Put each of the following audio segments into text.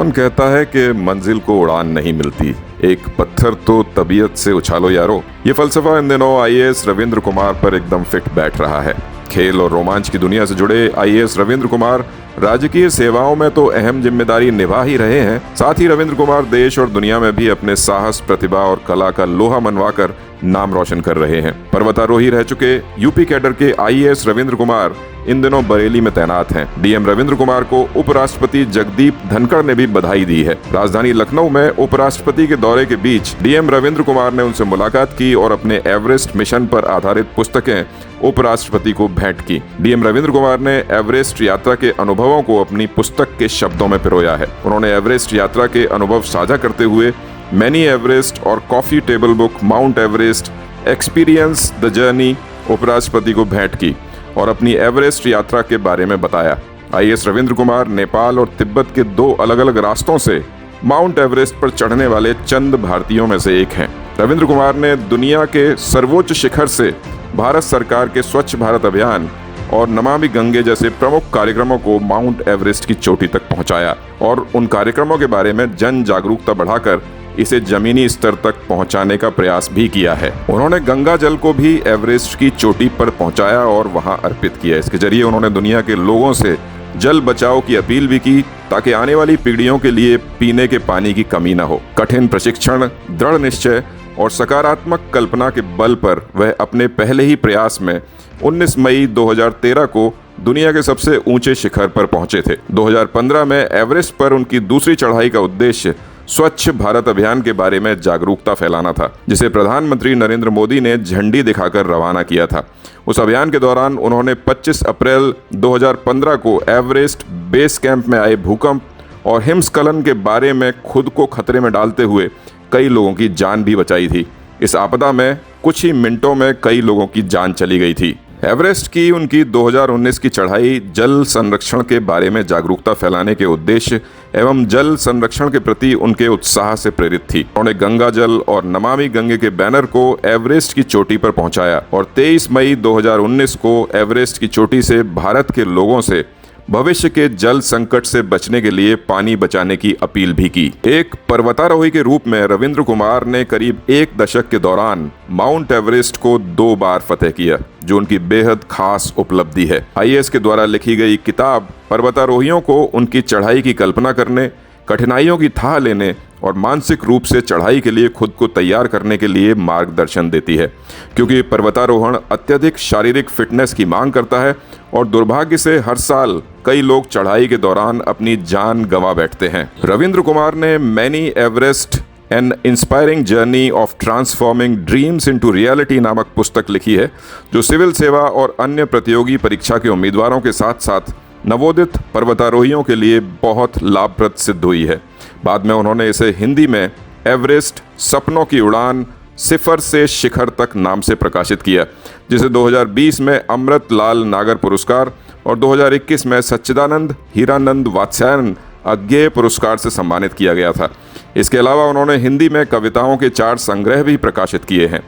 कौन कहता है कि मंजिल को उड़ान नहीं मिलती, एक पत्थर तो तबीयत से उछालो यारो। ये फलसफा इन दिनों आईएएस रविंद्र कुमार पर एकदम फिट बैठ रहा है। खेल और रोमांच की दुनिया से जुड़े आईएएस रविंद्र कुमार राजकीय सेवाओं में तो अहम जिम्मेदारी निभा ही रहे हैं, साथ ही रविंद्र कुमार देश और दुनिया में भी अपने साहस, प्रतिभा और कला का लोहा मनवाकर नाम रोशन कर रहे हैं। पर्वतारोही रह चुके यूपी कैडर के आईएएस रविंद्र कुमार इन दिनों बरेली में तैनात हैं। डीएम रविंद्र कुमार को उपराष्ट्रपति जगदीप धनखड़ ने भी बधाई दी है। राजधानी लखनऊ में उपराष्ट्रपति के दौरे के बीच डीएम रविंद्र कुमार ने उनसे मुलाकात की और अपने एवरेस्ट मिशन पर आधारित पुस्तकें उपराष्ट्रपति को भेंट की। डीएम रविंद्र कुमार ने एवरेस्ट यात्रा के अनुभवों को अपनी पुस्तक के शब्दों में पिरोया है। उन्होंने एवरेस्ट यात्रा के अनुभव साझा करते हुए मैनी एवरेस्ट और coffee table book mount Everest experience the journey उपराष्ट्रपति को भेंट की और अपनी एवरेस्ट यात्रा के बारे में बताया। आईएएस रविंद्र कुमार नेपाल और तिब्बत के 2 अलग अलग रास्तों से माउंट एवरेस्ट पर चढ़ने वाले चंद भारतीयों में से एक हैं। रविंद्र कुमार ने दुनिया के सर्वोच्च शिखर से भारत सरकार के स्वच्छ भारत अभियान और नमामि गंगे जैसे प्रमुख कार्यक्रमों को माउंट एवरेस्ट की चोटी तक पहुंचाया और उन कार्यक्रमों के बारे में जन जागरूकता बढ़ाकर इसे जमीनी स्तर तक पहुंचाने का प्रयास भी किया है। उन्होंने गंगा जल को भी एवरेस्ट की चोटी पर पहुंचाया और वहां अर्पित किया। इसके जरिए उन्होंने दुनिया के लोगों से जल बचाओ की अपील भी की ताकि आने वाली पीढ़ियों के लिए पीने के पानी की कमी न हो। कठिन प्रशिक्षण, दृढ़ निश्चय और सकारात्मक कल्पना के बल पर वह अपने पहले ही प्रयास में 19 मई 2013 को दुनिया के सबसे ऊंचे शिखर पर पहुंचे थे। 2015 में एवरेस्ट पर उनकी दूसरी चढ़ाई का उद्देश्य स्वच्छ भारत अभियान के बारे में जागरूकता फैलाना था, जिसे प्रधानमंत्री नरेंद्र मोदी ने झंडी दिखाकर रवाना किया था। उस अभियान के दौरान उन्होंने 25 अप्रैल 2015 को एवरेस्ट बेस कैंप में आए भूकंप और हिमस्खलन के बारे में खुद को खतरे में डालते हुए कई लोगों की जान भी बचाई थी। इस आपदा में कुछ ही मिनटों में कई लोगों की जान चली गई थी। एवरेस्ट की उनकी 2019 की चढ़ाई जल संरक्षण के बारे में जागरूकता फैलाने के उद्देश्य एवं जल संरक्षण के प्रति उनके उत्साह से प्रेरित थी। उन्होंने गंगा जल और नमामि गंगे के बैनर को एवरेस्ट की चोटी पर पहुंचाया और 23 मई 2019 को एवरेस्ट की चोटी से भारत के लोगों से भविष्य के जल संकट से बचने के लिए पानी बचाने की अपील भी की। एक पर्वतारोही के रूप में रविंद्र कुमार ने करीब 1 दशक के दौरान माउंट एवरेस्ट को 2 बार फतेह किया, जो उनकी बेहद खास उपलब्धि है। आईएएस के द्वारा लिखी गई किताब पर्वतारोहियों को उनकी चढ़ाई की कल्पना करने, कठिनाइयों की थाह लेने और मानसिक रूप से चढ़ाई के लिए खुद को तैयार करने के लिए मार्गदर्शन देती है, क्योंकि पर्वतारोहण अत्यधिक शारीरिक फिटनेस की मांग करता है और दुर्भाग्य से हर साल कई लोग चढ़ाई के दौरान अपनी जान गंवा बैठते हैं। रविंद्र कुमार ने many Everest N inspiring journey of transforming dreams into reality नामक पुस्तक लिखी है, जो सिविल सेवा और अन्य प्रतियोगी परीक्षा के उम्मीदवारों के साथ साथ नवोदित पर्वतारोहियों के लिए बहुत लाभप्रद सिद्ध हुई है। बाद में उन्होंने इसे हिंदी में एवरेस्ट सपनों की उड़ान सिफर से शिखर तक नाम से प्रकाशित किया, जिसे 2020 में अमृत लाल नागर पुरस्कार और 2021 में सच्चिदानंद हीरानंद वात्स्यायन अज्ञेय पुरस्कार से सम्मानित किया गया था। इसके अलावा उन्होंने हिंदी में कविताओं के 4 संग्रह भी प्रकाशित किए हैं,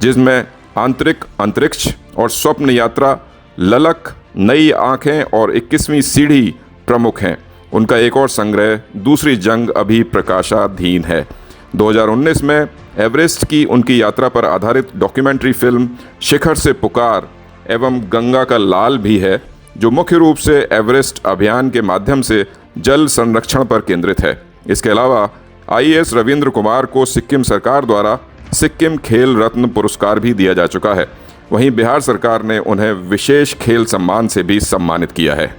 जिसमें आंतरिक अंतरिक्ष और स्वप्न यात्रा, ललक, नई आंखें और 21वीं सीढ़ी प्रमुख हैं। उनका एक और संग्रह दूसरी जंग अभी प्रकाशाधीन है। 2019 में एवरेस्ट की उनकी यात्रा पर आधारित डॉक्यूमेंट्री फिल्म शिखर से पुकार एवं गंगा का लाल भी है, जो मुख्य रूप से एवरेस्ट अभियान के माध्यम से जल संरक्षण पर केंद्रित है। इसके अलावा आईएएस रविंद्र कुमार को सिक्किम सरकार द्वारा सिक्किम खेल रत्न पुरस्कार भी दिया जा चुका है। वहीं बिहार सरकार ने उन्हें विशेष खेल सम्मान से भी सम्मानित किया है।